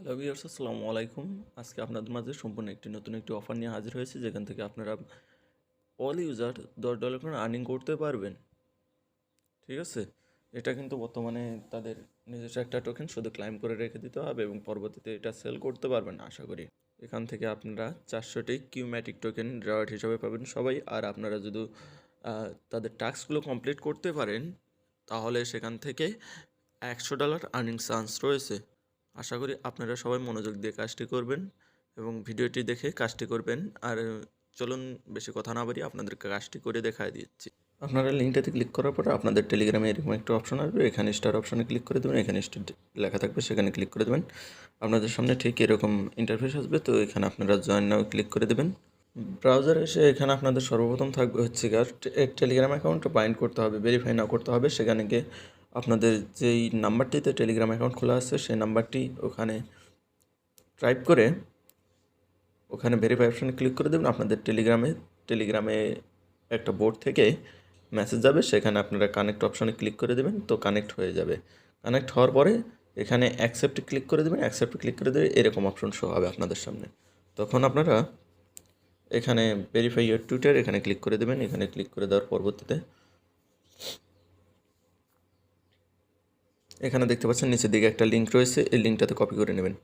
Hello viewers, আসসালামু আলাইকুম। আজকে আপনাদের মাঝে সম্পূর্ণ নতুন একটি অফার নিয়ে হাজির হয়েছে, যেখান থেকে আপনারা অল ইউজার $10 করে আর্নিং করতে পারবেন। ঠিক আছে, এটা কিন্তু বর্তমানে তাদের নিজস্ব একটা টোকেন শুধু ক্লাইম করে রেখে দিতে হবে এবং পরবর্তীতে এটা সেল করতে পারবেন আশা করি। এখান থেকে আপনারা 400টি কিউম্যাটিক টোকেন রেওয়ার্ড হিসাবে পাবেন সবাই। আর আপনারা যদি তাদের টাস্কগুলো কমপ্লিট করতে পারেন তাহলে সেখান থেকে $100 আর্নিং চান্স রয়েছে। আশা করি আপনারা সবাই মনোযোগ দিয়ে কাজটি করবেন এবং ভিডিওটি দেখে কাজটি করবেন। আর চলুন বেশি কথা না বাড়িয়ে আপনাদেরকে কাজটি করে দেখায় দিচ্ছি। আপনারা লিঙ্কটাতে ক্লিক করার পরে আপনাদের টেলিগ্রামে এরকম একটা অপশন আসবে, এখানে স্টার অপশনে ক্লিক করে দেবেন, এখানে স্টার লেখা থাকবে সেখানে ক্লিক করে দেবেন। আপনাদের সামনে ঠিক এরকম ইন্টারফেস আসবে, তো এখানে আপনারা জয়েন নাও ক্লিক করে দেবেন। ব্রাউজারে এসে এখানে আপনাদের সর্বপ্রথম থাকবে হচ্ছে টেলিগ্রাম অ্যাকাউন্টটা বাইন্ড করতে হবে, ভেরিফাই না করতে হবে। সেখানে গিয়ে আপনাদের যেই নাম্বারটিতে টেলিগ্রাম অ্যাকাউন্ট খোলা আছে সেই নাম্বারটি ওখানে টাইপ করে ওখানে ভেরিফাই অপশানে ক্লিক করে দেবেন। আপনাদের টেলিগ্রামে একটা বোর্ড থেকে মেসেজ যাবে, সেখানে আপনারা কানেক্ট অপশানে ক্লিক করে দেবেন, তো কানেক্ট হয়ে যাবে। কানেক্ট হওয়ার পরে এখানে অ্যাকসেপ্টে ক্লিক করে দেবেন, অ্যাকসেপ্টে ক্লিক করে দেবে এরকম অপশন শো হবে আপনাদের সামনে। তখন আপনারা এখানে ভেরিফাই ইওর টুইটার এখানে ক্লিক করে দেবেন। এখানে ক্লিক করে দেওয়ার পরবর্তীতে এখানে দেখতে পাচ্ছেন নিচের দিকে একটা লিঙ্ক রয়েছে, এই লিঙ্কটাতে কপি করে নেবেন।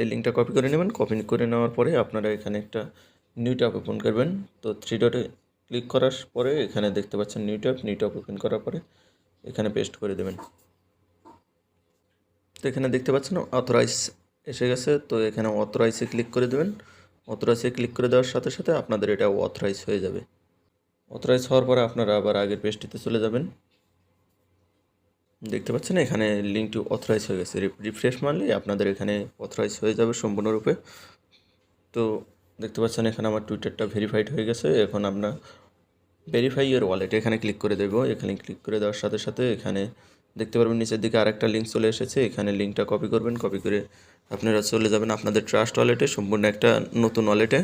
এই লিঙ্কটা কপি করে নেবেন। কপি করে নেওয়ার পরে আপনারা এখানে একটা নিউ ট্যাব ওপেন করবেন। তো 3 ডটে ক্লিক করার পরে এখানে দেখতে পাচ্ছেন নিউ ট্যাব ওপেন করার পরে এখানে পেস্ট করে দেবেন। তো এখানে দেখতে পাচ্ছেন অথরাইজ এসে গেছে, তো এখানে অথরাইজে ক্লিক করে দেবেন। অথরাইজে ক্লিক করে দেওয়ার সাথে সাথে আপনাদের এটা অথরাইজ হয়ে যাবে। অথরাইজ হওয়ার পরে আপনারা আবার আগের পেজটিতে চলে যাবেন। দেখতে পাচ্ছেন এখানে লিঙ্কটি অথরাইজ হয়ে গেছে। রিফ্রেশ মারলে আপনাদের এখানে অথরাইজ হয়ে যাবে সম্পূর্ণরূপে। তো দেখতে পাচ্ছেন এখানে আমার টুইটারটা ভেরিফাইড হয়ে গেছে। এখন আমরা ভেরিফাই ইওর ওয়ালেট এখানে ক্লিক করে দেবো। এখানে ক্লিক করে দেওয়ার সাথে সাথে এখানে দেখতে পারবেন নিচের দিকে আরেকটা লিঙ্ক চলে এসেছে। এখানে লিঙ্কটা কপি করবেন, কপি করে আপনারা চলে যাবেন আপনাদের ট্রাস্ট ওয়ালেটে, সম্পূর্ণ একটা নতুন ওয়ালেটে।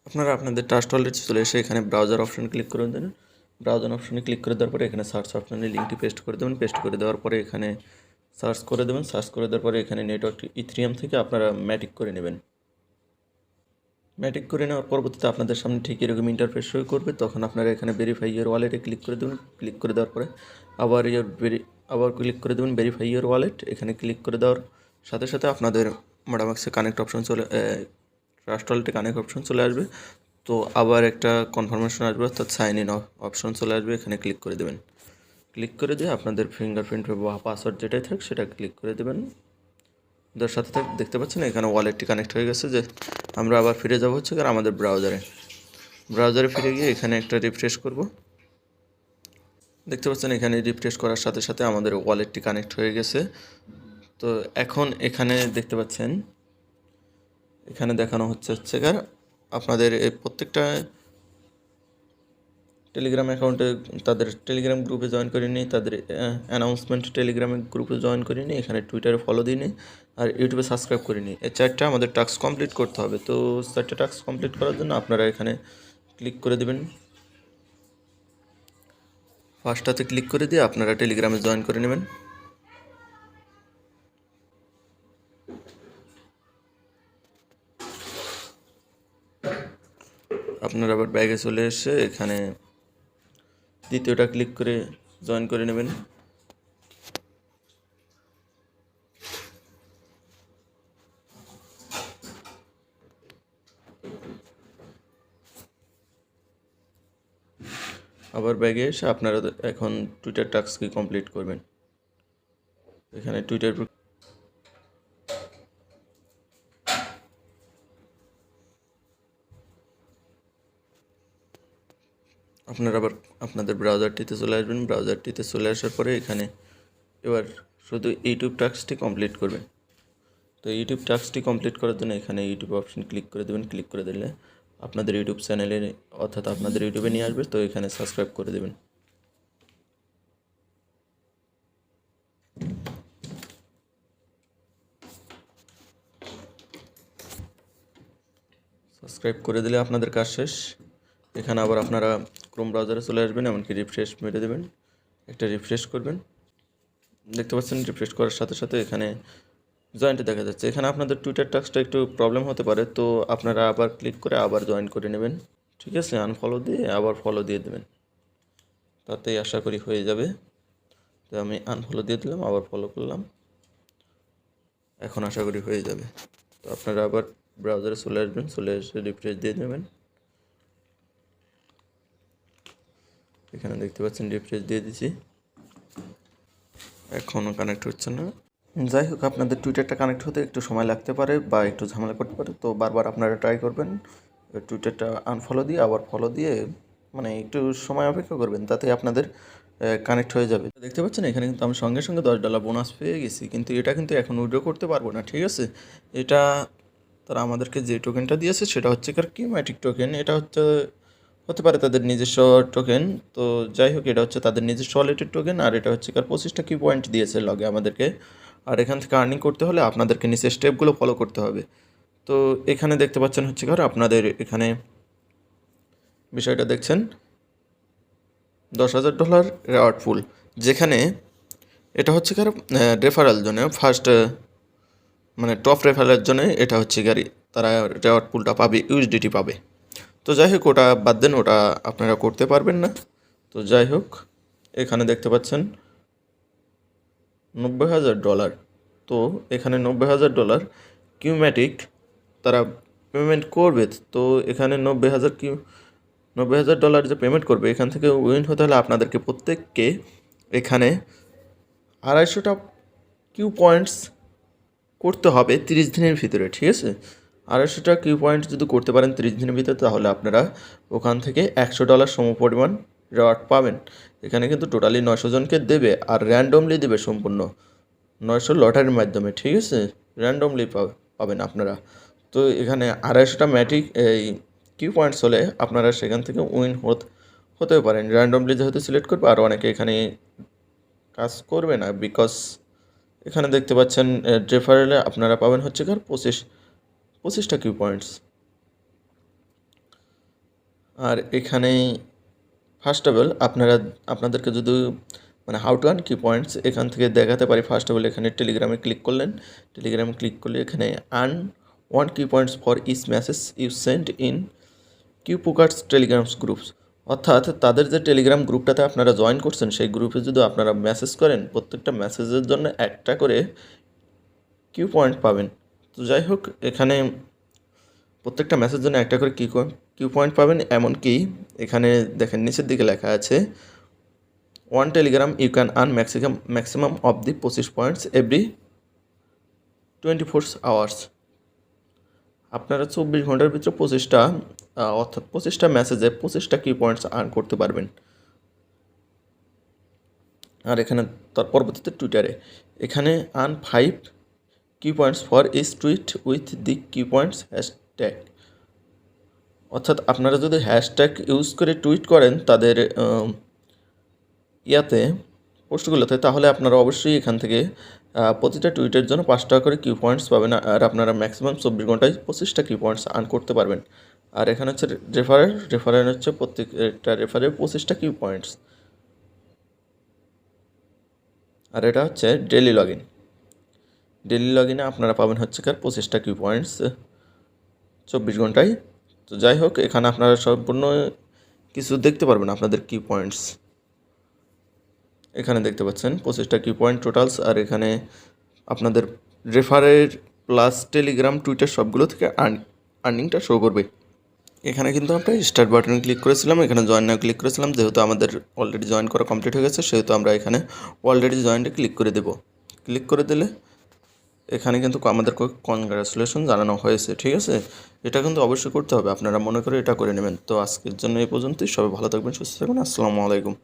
আপনারা আপনাদের ট্রাস্ট ওয়ালেটে চলে এসে এখানে ব্রাউজার অপশানে ক্লিক করে দেবেন। ব্রাউজার অপশানে ক্লিক করে দেওয়ার পরে এখানে সার্চ অপশানে লিঙ্কটি পেস্ট করে দেবেন। পেস্ট করে দেওয়ার পরে এখানে সার্চ করে দেবেন। সার্চ করে দেওয়ার পরে এখানে নেটওয়ার্ক ইথেরিয়াম থেকে আপনারা ম্যাটিক করে নেবেন। ম্যাটিক করে নেওয়ার পরবর্তীতে আপনাদের সামনে ঠিক এরকম ইন্টারফেস শো করবে। তখন আপনারা এখানে ভেরিফাই ইওর ওয়ালেটে ক্লিক করে দেবেন। ক্লিক করে দেওয়ার পরে আবার ক্লিক করে দেবেন ভেরিফাই ইওর ওয়ালেট। এখানে ক্লিক করে দেওয়ার সাথে সাথে আপনাদের মোটামাক্সে কানেক্ট অপশন ট্রাস্ট ওয়ালেটে কানেক্ট অপশন চলে আসবে। তো আবার একটা কনফার্মেশন আসবে, অর্থাৎ সাইন ইন অপশন চলে আসবে। এখানে ক্লিক করে দেবেন। ক্লিক করে দিয়ে আপনাদের ফিঙ্গারপ্রিন্ট বা পাসওয়ার্ড যেটাই থাক সেটা ক্লিক করে দেবেন। তার সাথে দেখতে পাচ্ছেন এখানে ওয়ালেটটি কানেক্ট হয়ে গেছে। যে আমরা আবার ফিরে যাব হচ্ছে কারণ আমাদের ব্রাউজারে ফিরে গিয়ে এখানে একটা রিফ্রেশ করব। দেখতে পাচ্ছেন এখানে রিফ্রেশ করার সাথে সাথে আমাদের ওয়ালেটটি কানেক্ট হয়ে গেছে। তো এখন এখানে দেখতে পাচ্ছেন এখানে দেখানো হচ্ছে আপনাদের এই প্রত্যেকটা টেলিগ্রাম অ্যাকাউন্টে তাদের টেলিগ্রাম গ্রুপে জয়েন করে নিই, তাদের অ্যানাউন্সমেন্ট টেলিগ্রামের গ্রুপে জয়েন করে নিই, এখানে টুইটারে ফলো দিয়ে নিই, আর ইউটিউবে সাবস্ক্রাইব করে নিই। এই 4টা আমাদের টাস্ক কমপ্লিট করতে হবে। তো 4টা টাস্ক কমপ্লিট করার জন্য আপনারা এখানে ক্লিক করে দেবেন। ফার্স্টটাতে ক্লিক করে দিয়ে আপনারা টেলিগ্রামে জয়েন করে নেবেন। আপনারা আবার ব্যাগে চলে এসে এখানে দ্বিতীয়টা ক্লিক করে জয়েন করে নেবেন। আবার ব্যাগে এসে আপনারা এখন টুইটার টাস্ককে কমপ্লিট করবেন। এখানে টুইটার আপনারা আবার আপনাদের ব্রাউজারটিতে চলে আসবেন। ব্রাউজারটিতে চলে আসার পরে এখানে এবার শুধু ইউটিউব টাস্কটি কমপ্লিট করবেন। তো ইউটিউব টাস্কটি কমপ্লিট করার জন্য এখানে ইউটিউব অপশন ক্লিক করে দেবেন। ক্লিক করে দিলে আপনাদের ইউটিউব চ্যানেলে অর্থাৎ আপনাদের ইউটিউবে নিয়ে আসবে। তো এখানে সাবস্ক্রাইব করে দেবেন। সাবস্ক্রাইব করে দিলে আপনাদের কাজ শেষ। এখানে আবার আপনারা ক্রোম ব্রাউজারে চলে আসবেন, এমনকি রিফ্রেশ মেরে দেবেন, একটা রিফ্রেশ করবেন। দেখতে পাচ্ছেন রিফ্রেশ করার সাথে সাথে এখানে জয়েন্টে দেখা যাচ্ছে। এখানে আপনাদের টুইটার টাস্কটা একটু প্রবলেম হতে পারে, তো আপনারা আবার ক্লিক করে আবার জয়েন করে নেবেন। ঠিক আছে, আনফলো দিয়ে আবার ফলো দিয়ে দেবেন, তাতেই আশা করি হয়ে যাবে। তো আমি আনফলো দিয়ে দিলাম, আবার ফলো করলাম, এখন আশা করি হয়ে যাবে। তো আপনারা আবার ব্রাউজারে চলে আসবেন, চলে এসে রিফ্রেশ দিয়ে দেবেন। এখানে দেখতে পাচ্ছেন রিফ্রেশ দিয়ে দিছি, এখনও কানেক্ট হচ্ছে না। যাই হোক, আপনাদের টুইটারটা কানেক্ট হতে একটু সময় লাগতে পারে বা একটু ঝামেলা করতে পারে, তো বারবার আপনারা ট্রাই করবেন। টুইটারটা আনফলো দিয়ে আবার ফলো দিয়ে মানে একটু সময় অপেক্ষা করবেন, তাতে আপনাদের কানেক্ট হয়ে যাবে। দেখতে পাচ্ছেন এখানে কিন্তু আমি সঙ্গে সঙ্গে $10 বোনাস পেয়ে গেছি, কিন্তু এটা কিন্তু এখন উইথড্র করতে পারবো না। ঠিক আছে, এটা তারা আমাদেরকে যে টোকেনটা দিয়েছে সেটা হচ্ছে কিউম্যাটিক টোকেন। এটা হতে পারে তাদের নিজস্ব টোকেন। তো যাই হোক, এটা হচ্ছে তাদের নিজস্ব ওয়ালেটের টোকেন, আর এটা হচ্ছে 25টা কিউ পয়েন্ট দিয়েছে লগে আমাদেরকে। আর এখান থেকে আর্নিং করতে হলে আপনাদেরকে নিচে স্টেপগুলো ফলো করতে হবে। তো এখানে দেখতে পাচ্ছেন হচ্ছে আপনাদের এখানে বিষয়টা দেখছেন $10,000 রেওয়ার্ড পুল, যেখানে এটা হচ্ছে রেফারেল জন্য ফার্স্ট মানে টপ রেফারেলের জন্য এটা হচ্ছে তারা রেওয়ার্ড পুলটা পাবে, ইউএসডিটি পাবে। তো যাই হোক, ওটা বাদ দেন, ওটা আপনারা করতে পারবেন না। তো যাই হোক, এখানে দেখতে পাচ্ছেন $90,000। তো এখানে $90,000 কিউম্যাটিক তারা পেমেন্ট করবে। তো এখানে $90,000 যে পেমেন্ট করবে, এখান থেকে উইন হতে হলে আপনাদেরকে প্রত্যেককে এখানে 250টা কিউ পয়েন্টস করতে হবে 30 দিনের ভিতরে। ঠিক আছে, 250টা কিউ পয়েন্ট যদি করতে পারেন 30 দিনের ভিতরে, তাহলে আপনারা ওখান থেকে $100 সমপরিমাণ রেওয়ার্ড পাবেন। এখানে কিন্তু টোটালি 900 জনকে দেবে, আর র্যান্ডমলি দেবে সম্পূর্ণ 900 লটারির মাধ্যমে। ঠিক আছে, র্যান্ডমলি পাবেন আপনারা। তো এখানে 250টা এই কিউ পয়েন্টস হলে আপনারা সেখান থেকে উইন হতেও পারেন। র্যান্ডমলি যেহেতু সিলেক্ট করবে, আর অনেকে এখানে কাজ করবে না, বিকজ এখানে দেখতে পাচ্ছেন রেফারেলে আপনারা পাবেন হচ্ছে 25টা কিউ পয়েন্টস। আর এখানে ফার্স্ট অফ অল আপনাদেরকে যদি মানে হাউ টু আর্ন কি পয়েন্টস এখান থেকে দেখাতে পারি। ফার্স্ট অফ অল এখানে টেলিগ্রামে ক্লিক করলেন, টেলিগ্রামে ক্লিক করলে এখানে earn 1 key points for each message you send in Q pokers telegrams groups. অর্থাৎ তাদের যে টেলিগ্রাম গ্রুপটাতে আপনারা জয়েন করছেন, সেই গ্রুপে যদি আপনারা মেসেজ করেন, প্রত্যেকটা মেসেজের জন্য একটা করে কিউ পয়েন্ট পাবেন। তো যাই হোক, এখানে প্রত্যেকটা মেসেজের জন্য একটা করে কিউ পয়েন্ট পাবেন। এমনকি এখানে দেখেন নিচের দিকে লেখা আছে 1 Telegram you can earn maximum of the 25 points every 24 hours. আপনারা 24 ঘন্টার ভিতরে 25টা অর্থাৎ 25টা মেসেজে 25টা কিউ পয়েন্টস আর্ন করতে পারবেন। আর এখানে তার পরবর্তীতে টুইটারে এখানে earn 5 Q points for each tweet with the Q points hashtag. অর্থাৎ আপনারা যদি হ্যাশট্যাগ ইউজ করে টুইট করেন তাদের পোস্টগুলোতে, তাহলে আপনারা অবশ্যই এখান থেকে প্রতিটা টুইটের জন্য 5 টাকা করে কিউ পয়েন্টস পাবেন, আর আপনারা ম্যাক্সিমাম 24 ঘন্টায় 25টা কিউ পয়েন্টস আর্ন করতে পারবেন। আর এখানে হচ্ছে রেফারেল হচ্ছে প্রত্যেকটা রেফারের 25টা কিউ পয়েন্টস। আর এটা হচ্ছে ডেলি লগ ইনে আপনারা পাবেন হচ্ছে 25টা কিউ পয়েন্টস 24 ঘন্টায়। তো যাই হোক, এখানে আপনারা সম্পূর্ণ কিছু দেখতে পারবেন আপনাদের কিউ পয়েন্টস। এখানে দেখতে পাচ্ছেন 25টা কিউ পয়েন্ট টোটালস, আর এখানে আপনাদের রেফারের প্লাস টেলিগ্রাম টুইটার সবগুলো থেকে আর্নিংটা শো করবে। এখানে কিন্তু আমরা স্টার্ট বাটনে ক্লিক করেছিলাম, এখানে জয়েন নাও ক্লিক করেছিলাম। যেহেতু আমাদের অলরেডি জয়েন করা কমপ্লিট হয়ে গেছে, সেহেতু আমরা এখানে অলরেডি জয়েন্টে ক্লিক করে দেব। ক্লিক করে দিলে এখানে কিন্তু আমাদের কনগ্রাচুলেশন জানানো হয়েছে। ঠিক আছে, এটা কিন্তু অবশ্যই করতে হবে, আপনারা মনে করে এটা করে নেবেন। তো আজকের জন্য এই পর্যন্তই। সবাই ভালো থাকবেন, সুস্থ থাকবেন। আসসালামু আলাইকুম।